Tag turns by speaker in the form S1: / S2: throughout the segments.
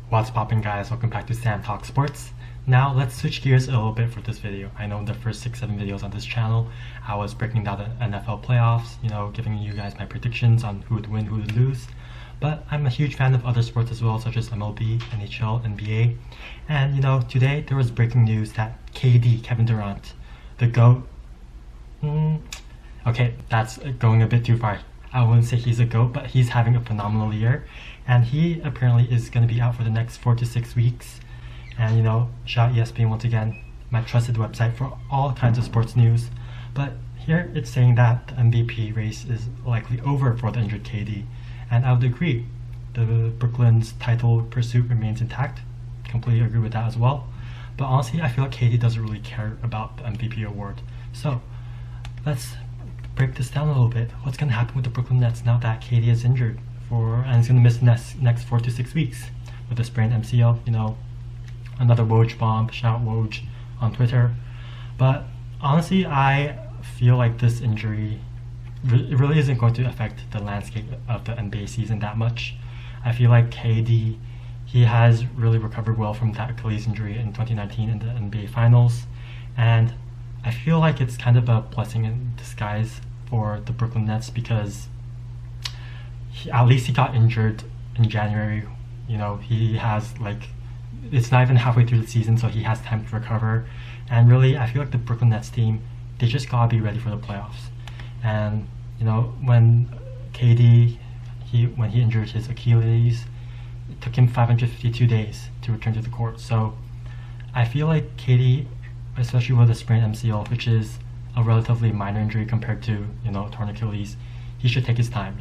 S1: What's poppin', guys? Welcome back to Sam Talk Sports. Now let's switch gears a little bit for this video. I know in the first 6-7 videos on this channel I was breaking down the NFL playoffs, giving you guys my predictions on who would win, who would lose. But I'm a huge fan of other sports as well, such as MLB, NHL, NBA. And today there was breaking news that Kevin Durant, the GOAT, okay, that's going a bit too far. I wouldn't say he's a GOAT, but he's having a phenomenal year. And he apparently is going to be out for the next 4 to 6 weeks. And shout out ESPN once again, my trusted website for all kinds of sports news. But here it's saying that the MVP race is likely over for the injured KD. And I would agree. The Brooklyn's title pursuit remains intact. Completely agree with that as well. But honestly, I feel like KD doesn't really care about the MVP award. So let's break this down a little bit. What's going to happen with the Brooklyn Nets now that KD is injured and he's going to miss the next 4 to 6 weeks with a sprained MCL? Another Woj bomb. Shout out Woj on Twitter. But honestly, I feel like this injury it really isn't going to affect the landscape of the NBA season that much. I feel like KD, he has really recovered well from that Achilles injury in 2019 in the NBA Finals, and I feel like it's kind of a blessing in disguise for the Brooklyn Nets because at least he got injured in January. He has it's not even halfway through the season, so he has time to recover. And really, I feel like the Brooklyn Nets team, they just gotta be ready for the playoffs. And when KD, when he injured his Achilles, it took him 552 days to return to the court. So I feel like KD, especially with a sprained MCL, which is a relatively minor injury compared to torn Achilles, he should take his time.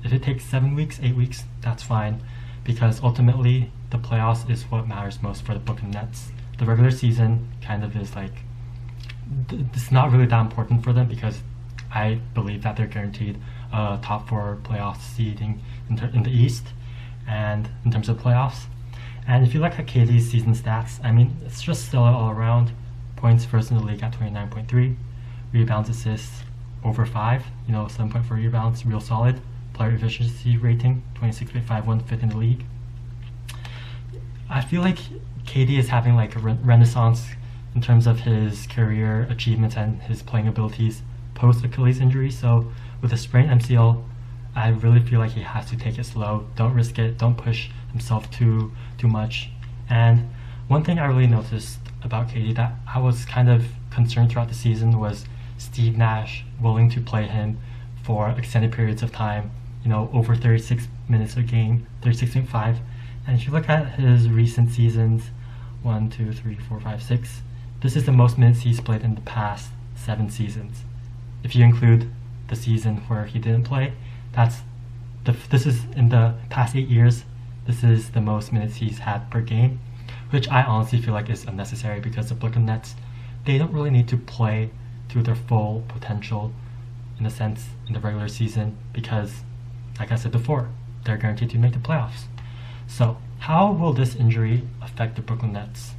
S1: If it takes 7 weeks, 8 weeks, that's fine, because ultimately the playoffs is what matters most for the Brooklyn Nets. The regular season kind of is it's not really that important for them because I believe that they're guaranteed a top 4 playoff seeding in the East and in terms of playoffs. And if you look at KD's season stats, I mean, it's just stellar all around. Points first in the league at 29.3, rebounds, assists over 5, 7.4 rebounds, real solid. Player efficiency rating 26.51, fifth in the league. I feel like KD is having a renaissance in terms of his career achievements and his playing abilities post Achilles injury. So with a sprained MCL, I really feel like he has to take it slow. Don't risk it. Don't push himself too much. And one thing I really noticed about KD that I was kind of concerned throughout the season was Steve Nash willing to play him for extended periods of time, over 36 minutes a game, 36.5. And if you look at his recent seasons, 1, 2, 3, 4, 5, 6, this is the most minutes he's played in the past 7 seasons. If you include the season where he didn't play, this is in the past 8 years, this is the most minutes he's had per game, which I honestly feel like is unnecessary because the Brooklyn Nets, they don't really need to play to their full potential in a sense in the regular season because, like I said before, they're guaranteed to make the playoffs. So how will this injury affect the Brooklyn Nets?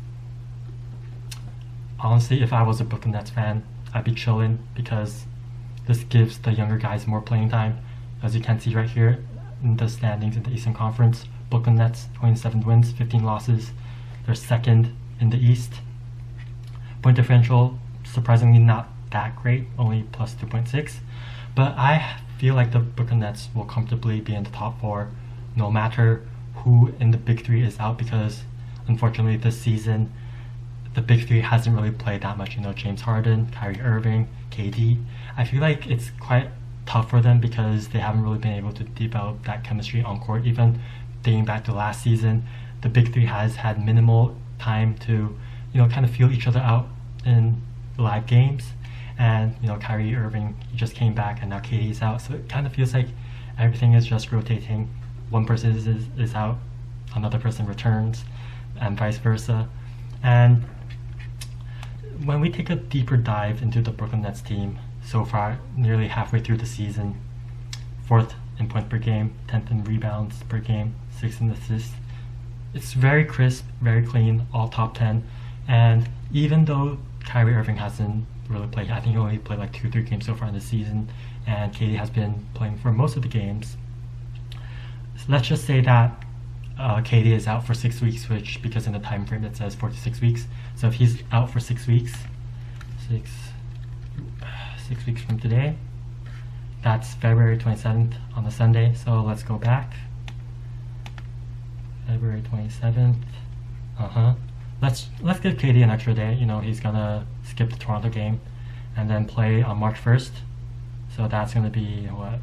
S1: Honestly, if I was a Brooklyn Nets fan, I'd be chilling because this gives the younger guys more playing time. As you can see right here in the standings in the Eastern Conference, Brooklyn Nets 27 wins, 15 losses. They're second in the East. Point differential, surprisingly not that great, only plus 2.6. But I feel like the Brooklyn Nets will comfortably be in the top 4 no matter who in the Big 3 is out, because unfortunately this season the Big 3 hasn't really played that much. James Harden, Kyrie Irving, KD. I feel like it's quite tough for them because they haven't really been able to develop that chemistry on court. Even dating back to last season, the Big 3 has had minimal time to kind of feel each other out in live games. And Kyrie Irving, he just came back, and now KD's out, so it kind of feels like everything is just rotating. One person is out, another person returns, and vice versa. And when we take a deeper dive into the Brooklyn Nets team so far, nearly halfway through the season, 4th in points per game, 10th in rebounds per game, 6th in assists. It's very crisp, very clean, all top 10. And even though Kyrie Irving hasn't really played, I think he only played 2-3 games so far in the season, and KD has been playing for most of the games. So let's just say that KD is out for 6 weeks, which because in the time frame it says 4 to 6 weeks. So if he's out for 6 weeks, 6 weeks from today, that's February 27th on a Sunday. So let's go back. February 27th. Let's give KD an extra day. You know, he's gonna skip the Toronto game and then play on March 1st. So that's gonna be what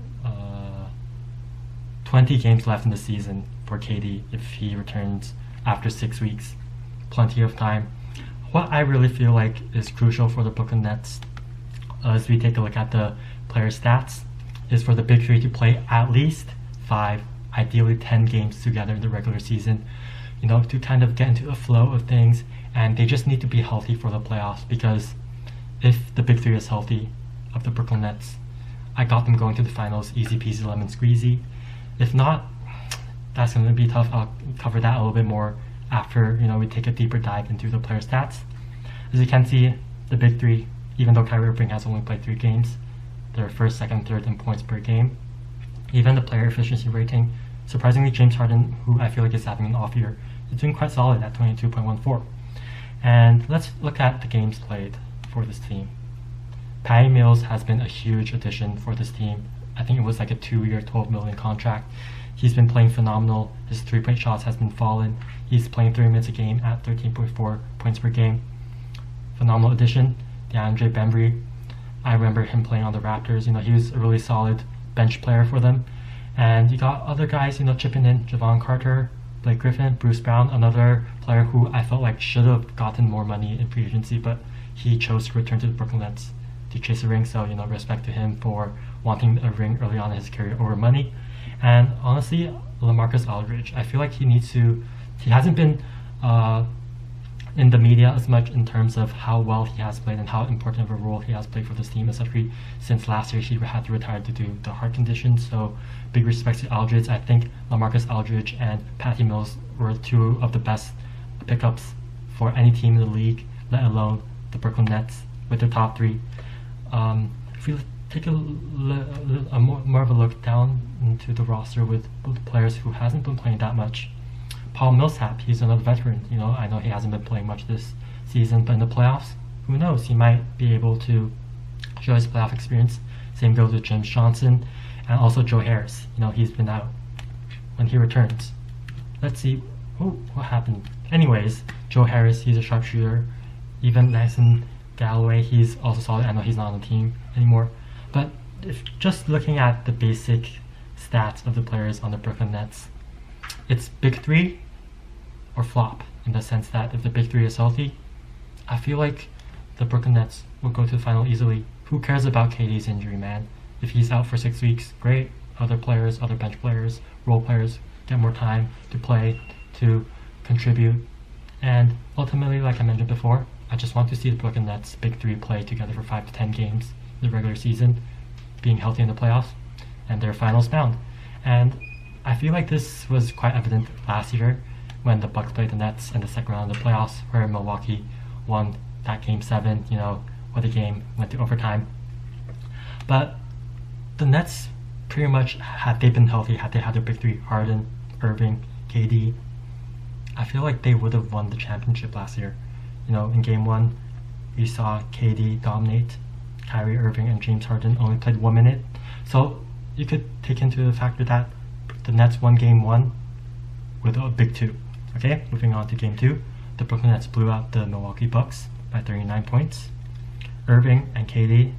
S1: 20 games left in the season for KD if he returns after 6 weeks. Plenty of time. What I really feel like is crucial for the Brooklyn Nets, as we take a look at the player stats, is for the big three to play at least 5, ideally 10 games together in the regular season, you know, to kind of get into a flow of things. And they just need to be healthy for the playoffs, because if the big three is healthy of the Brooklyn Nets, I got them going to the finals easy peasy lemon squeezy. If not, that's going to be tough. I'll cover that a little bit more after, you know, we take a deeper dive into the player stats. As you can see, the big three, even though Kyrie Irving has only played 3 games, they're first, second, third in points per game. Even the player efficiency rating, surprisingly, James Harden, who I feel like is having an off year, is doing quite solid at 22.14. And let's look at the games played for this team. Patty Mills has been a huge addition for this team. I think it was like a 2-year, $12 million contract. He's been playing phenomenal. His 3-point shots has been falling. He's playing 3 minutes a game at 13.4 points per game. Phenomenal addition. DeAndre Bembry, I remember him playing on the Raptors. You know, he was a really solid bench player for them. And you got other guys, you know, chipping in. Javon Carter, Blake Griffin, Bruce Brown, another player who I felt like should have gotten more money in free agency, but he chose to return to the Brooklyn Nets to chase a ring. So, you know, respect to him for wanting a ring early on in his career over money. And honestly, LaMarcus Aldridge, I feel like he hasn't been in the media as much in terms of how well he has played and how important of a role he has played for this team, especially since last year he had to retire due to the heart condition. So big respect to Aldridge. I think LaMarcus Aldridge and Patty Mills were 2 of the best pickups for any team in the league, let alone the Brooklyn Nets with their top 3. If we take more of a look down into the roster with players who hasn't been playing that much. Paul Millsap, he's another veteran. You know, I know he hasn't been playing much this season, but in the playoffs, who knows? He might be able to show his playoff experience. Same goes with James Johnson and also Joe Harris. You know, he's been out. When he returns, let's see. Oh, what happened? Anyways, Joe Harris, he's a sharpshooter. Even Nathan Galloway, he's also solid. I know he's not on the team anymore, but if just looking at the basic stats of the players on the Brooklyn Nets, it's big three or flop, in the sense that if the big three is healthy, I feel like the Brooklyn Nets will go to the final easily. Who cares about KD's injury, man? If he's out for 6 weeks, great. Other players, other bench players, role players get more time to play, to contribute. And ultimately, like I mentioned before, I just want to see the Brooklyn Nets big three play together for 5 to 10 games in the regular season, being healthy in the playoffs, and their finals bound. And I feel like this was quite evident last year when the Bucks played the Nets in the second round of the playoffs, where Milwaukee won that game 7, you know, where the game went to overtime. But the Nets, pretty much, had they been healthy, had they had their big three, Harden, Irving, KD, I feel like they would have won the championship last year. You know, in game 1, we saw KD dominate. Kyrie Irving and James Harden only played 1 minute. So you could take into the factor that the Nets won game 1 with a big 2. Okay, moving on to game 2. The Brooklyn Nets blew out the Milwaukee Bucks by 39 points. Irving and KD,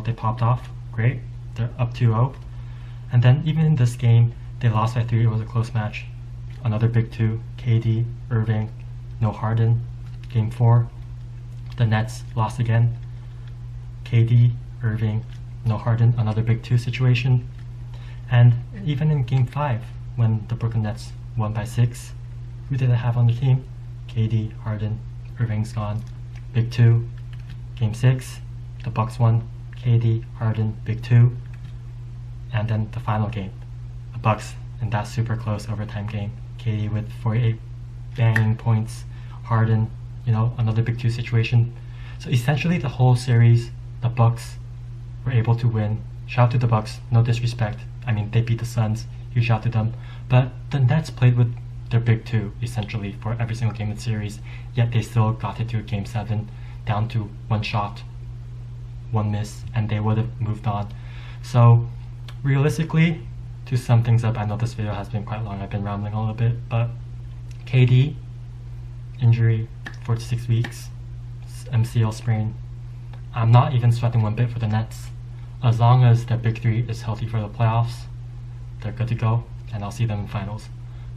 S1: they popped off. Great. They're up 2-0. And then even in this game, they lost by 3. It was a close match. Another big 2. KD, Irving, no Harden. Game 4, the Nets lost again. KD, Irving, no Harden. Another big 2 situation. And even in game 5, when the Brooklyn Nets won by 6, who did they have on the team? KD, Harden, Irving's gone. Big 2. Game 6, the Bucks won. KD, Harden, big 2. And then the final game, the Bucks in that super close overtime game. KD with 48 banging points. Harden, another big 2 situation. So essentially the whole series, the Bucks were able to win. Shout out to the Bucks, no disrespect. I mean, they beat the Suns, huge shout out to them. But the Nets played with their big two essentially for every single game in the series, yet they still got it to a game 7 down to one shot, one miss, and they would have moved on. So realistically, to sum things up, I know this video has been quite long, I've been rambling a little bit, but KD injury, 4 to 6 weeks, MCL sprain. I'm not even sweating one bit for the Nets. As long as their big three is healthy for the playoffs, they're good to go, and I'll see them in finals.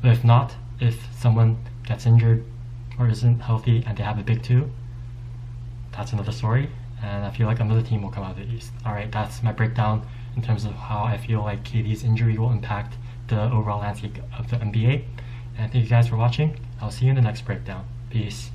S1: But if not, if someone gets injured or isn't healthy and they have a big two, that's another story, and I feel like another team will come out of the East. Alright, that's my breakdown in terms of how I feel like KD's injury will impact the overall landscape of the NBA. And thank you guys for watching. I'll see you in the next breakdown. Peace.